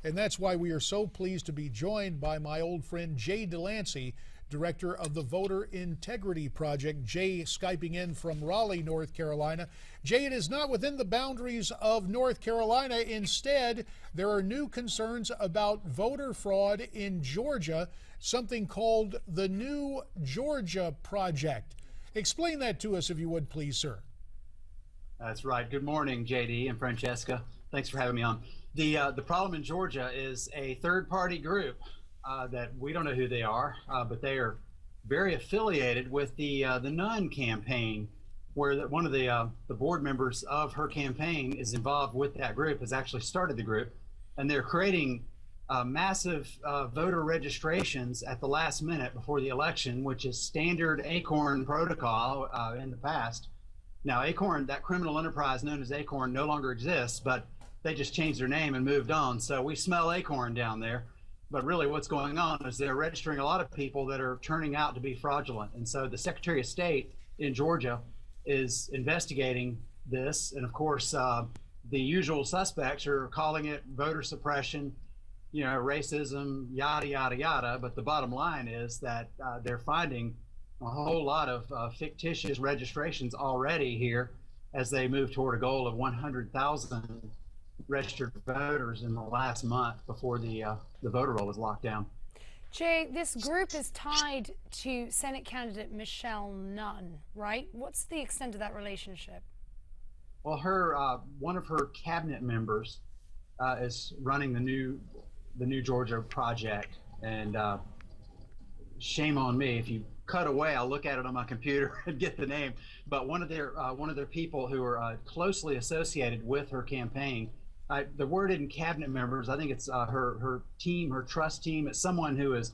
And that's why we are so pleased to be joined by my old friend Jay DeLancy, director of the Voter Integrity Project. Jay Skyping in from Raleigh, North Carolina. Jay, it is not within the boundaries of North Carolina. Instead, there are new concerns about voter fraud in Georgia, something called the New Georgia Project. Explain that to us, if you would, please, sir. That's right. Good morning, JD and Francesca. Thanks for having me on. The problem in Georgia is a third-party group that we don't know who they are, but they are very affiliated with the Nunn campaign, where one of the board members of her campaign is involved with that group, has actually started the group, and they're creating massive voter registrations at the last minute before the election, which is standard Acorn protocol in the past. Now, Acorn, that criminal enterprise known as Acorn, no longer exists, but they just changed their name and moved on. So we smell Acorn down there. But really what's going on is they're registering a lot of people that are turning out to be fraudulent. And so the Secretary of State in Georgia is investigating this. And of course, the usual suspects are calling it voter suppression, you know, racism, yada, yada, yada. But the bottom line is that they're finding a whole lot of fictitious registrations already here as they move toward a goal of 100,000 registered voters in the last month before the voter roll is locked down. Jay, this group is tied to Senate candidate Michelle Nunn, right? What's the extent of that relationship? Well, one of her cabinet members is running the new Georgia project, and shame on me if you cut away. I'll look at it on my computer and get the name. But one of their people who are closely associated with her campaign. The word isn't cabinet members. I think it's her team, her trust team. It's someone who is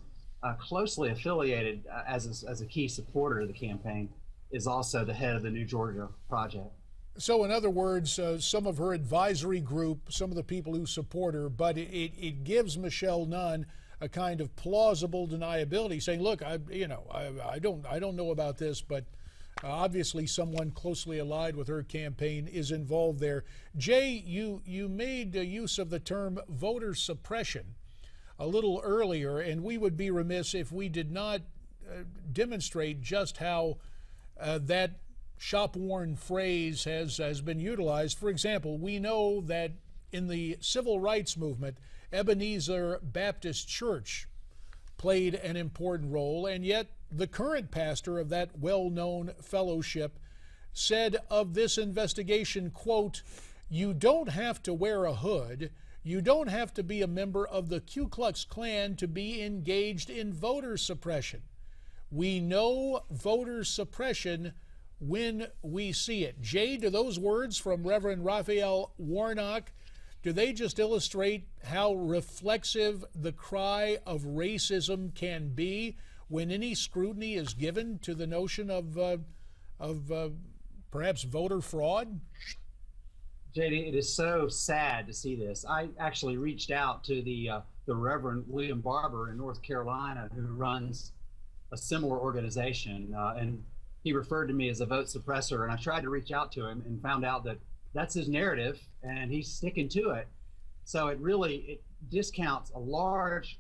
closely affiliated as a key supporter of the campaign, is also the head of the New Georgia Project. So in other words, some of her advisory group, some of the people who support her, but it gives Michelle Nunn a kind of plausible deniability, saying, look, I don't know about this, but obviously someone closely allied with her campaign is involved there. Jay, you made use of the term voter suppression a little earlier, and we would be remiss if we did not demonstrate just how that shop-worn phrase has been utilized. For example, we know that in the civil rights movement, Ebenezer Baptist Church played an important role, and yet the current pastor of that well-known fellowship said of this investigation, quote, "You don't have to wear a hood, you don't have to be a member of the Ku Klux Klan to be engaged in voter suppression. We know voter suppression when we see it." Jay, do those words from Reverend Raphael Warnock, do they just illustrate how reflexive the cry of racism can be when any scrutiny is given to the notion of perhaps voter fraud? JD, it is so sad to see this. I actually reached out to the Reverend William Barber in North Carolina, who runs a similar organization, and he referred to me as a vote suppressor, and I tried to reach out to him and found out that that's his narrative, and he's sticking to it. So it discounts a large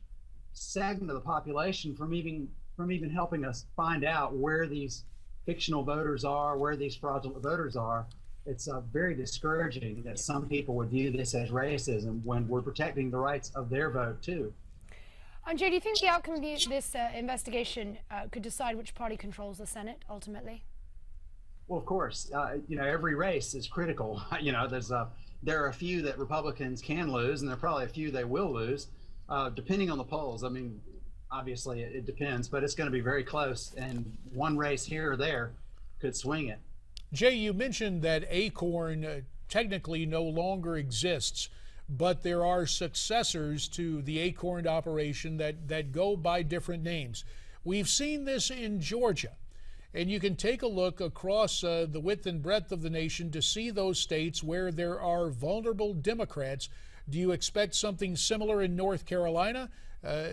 segment of the population from even helping us find out where these fictional voters are, where these fraudulent voters are. It's very discouraging that some people would view this as racism when we're protecting the rights of their vote too. Jay, do you think the outcome of this investigation could decide which party controls the Senate ultimately? Well, of course, every race is critical. There are a few that Republicans can lose, and there are probably a few they will lose, depending on the polls. I mean, obviously it depends, but it's going to be very close, and one race here or there could swing it. Jay, you mentioned that Acorn technically no longer exists, but there are successors to the Acorn operation that go by different names. We've seen this in Georgia. And you can take a look across the width and breadth of the nation to see those states where there are vulnerable Democrats. Do you expect something similar in North Carolina,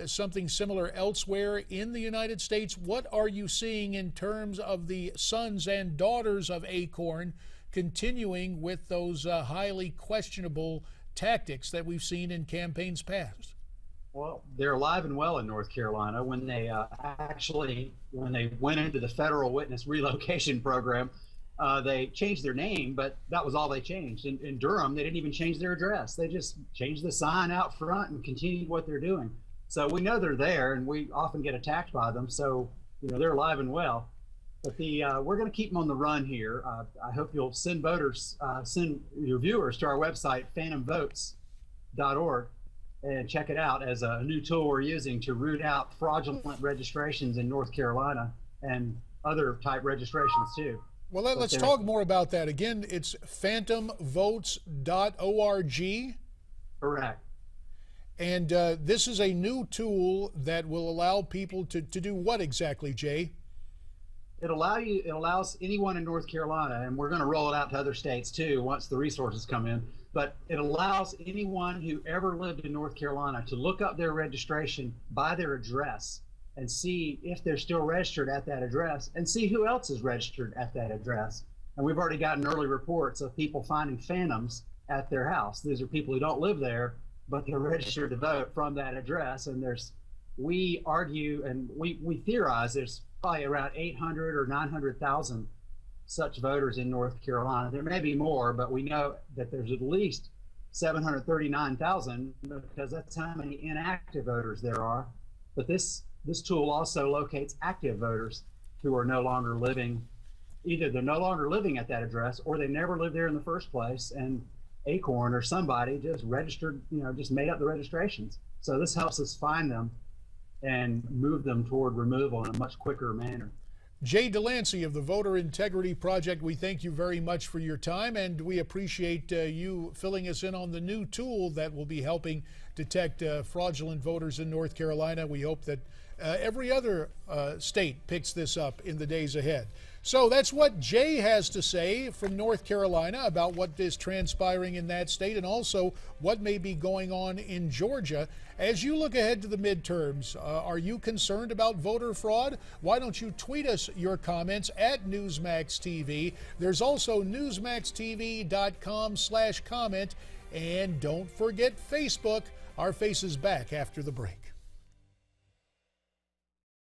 something similar elsewhere in the United States? What are you seeing in terms of the sons and daughters of Acorn continuing with those highly questionable tactics that we've seen in campaigns past? Well, they're alive and well in North Carolina. When they when they went into the federal witness relocation program, they changed their name, but that was all they changed. In Durham, they didn't even change their address. They just changed the sign out front and continued what they're doing. So we know they're there, and we often get attacked by them. So, you know, they're alive and well. But we're going to keep them on the run here. I hope you'll send your viewers to our website, phantomvotes.org, and check it out as a new tool we're using to root out fraudulent registrations in North Carolina and other type registrations too. Well, let's talk more about that. Again, it's phantomvotes.org. Correct. And this is a new tool that will allow people to do what exactly, Jay? It allows anyone in North Carolina, and we're going to roll it out to other states too once the resources come in, but it allows anyone who ever lived in North Carolina to look up their registration by their address and see if they're still registered at that address and see who else is registered at that address. And we've already gotten early reports of people finding phantoms at their house. These are people who don't live there, but they're registered to vote from that address. And we argue and we theorize there's probably around 800 or 900,000 such voters in North Carolina. There may be more, but we know that there's at least 739,000 because that's how many inactive voters there are. But this tool also locates active voters who are no longer living, either they're no longer living at that address or they never lived there in the first place, and Acorn or somebody just registered, just made up the registrations. So this helps us find them and move them toward removal in a much quicker manner. Jay DeLancy of the Voter Integrity Project, we thank you very much for your time, and we appreciate you filling us in on the new tool that will be helping detect fraudulent voters in North Carolina. We hope that every other state picks this up in the days ahead. So that's what Jay has to say from North Carolina about what is transpiring in that state and also what may be going on in Georgia. As you look ahead to the midterms, are you concerned about voter fraud? Why don't you tweet us your comments at Newsmax TV. There's also newsmaxtv.com/comment. And don't forget Facebook. Our face is back after the break.